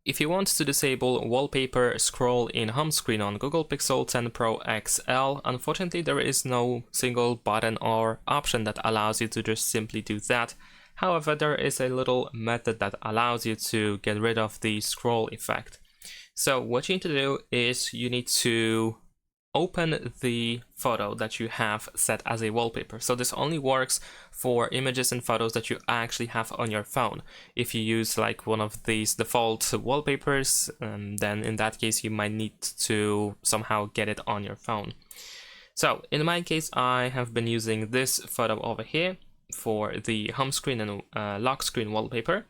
If you want to disable wallpaper scroll in home screen on Google Pixel 10 Pro XL, unfortunately there is no single button or option that allows you to just simply do that. However, there is a little method that allows you to get rid of the scroll effect. So what you need to do is you need to open the photo that you have set as a wallpaper. So this only works for images and photos that you actually have on your phone. If you use like one of these default wallpapers, then in that case you might need to somehow get it on your phone. So in my case, I have been using this photo over here for the home screen and lock screen wallpaper.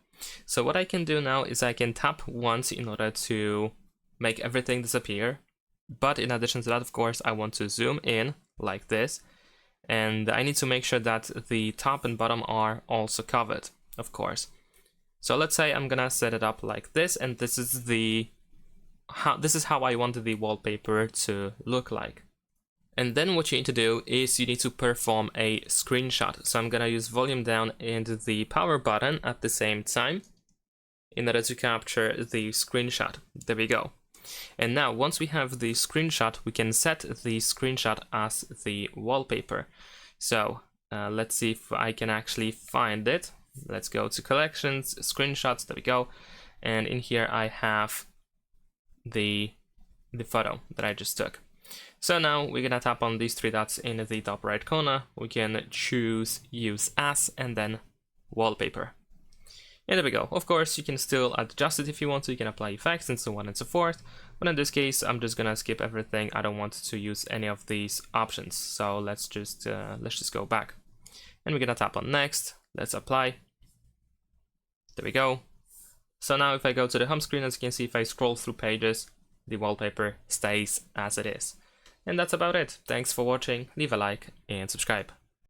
So what I can do now is I can tap once in order to make everything disappear. But in addition to that, of course, I want to zoom in like this, and I need to make sure that the top and bottom are also covered, of course. So let's say I'm gonna set it up like this, and this is how I want the wallpaper to look like. And then what you need to do is you need to perform a screenshot. So I'm gonna use volume down and the power button at the same time in order to capture the screenshot. There we go. And now once we have the screenshot, we can set the screenshot as the wallpaper. So let's see if I can actually find it. Let's go to collections, screenshots, there we go. And in here I have the photo that I just took. So now we're gonna tap on these three dots in the top right corner. We can choose use as and then wallpaper. And there we go. Of course, you can still adjust it if you want to. You can apply effects and so on and so forth. But in this case, I'm just gonna skip everything. I don't want to use any of these options. So let's just go back. And we're gonna tap on next. Let's apply. There we go. So now if I go to the home screen, as you can see, if I scroll through pages, the wallpaper stays as it is. And that's about it. Thanks for watching. Leave a like and subscribe.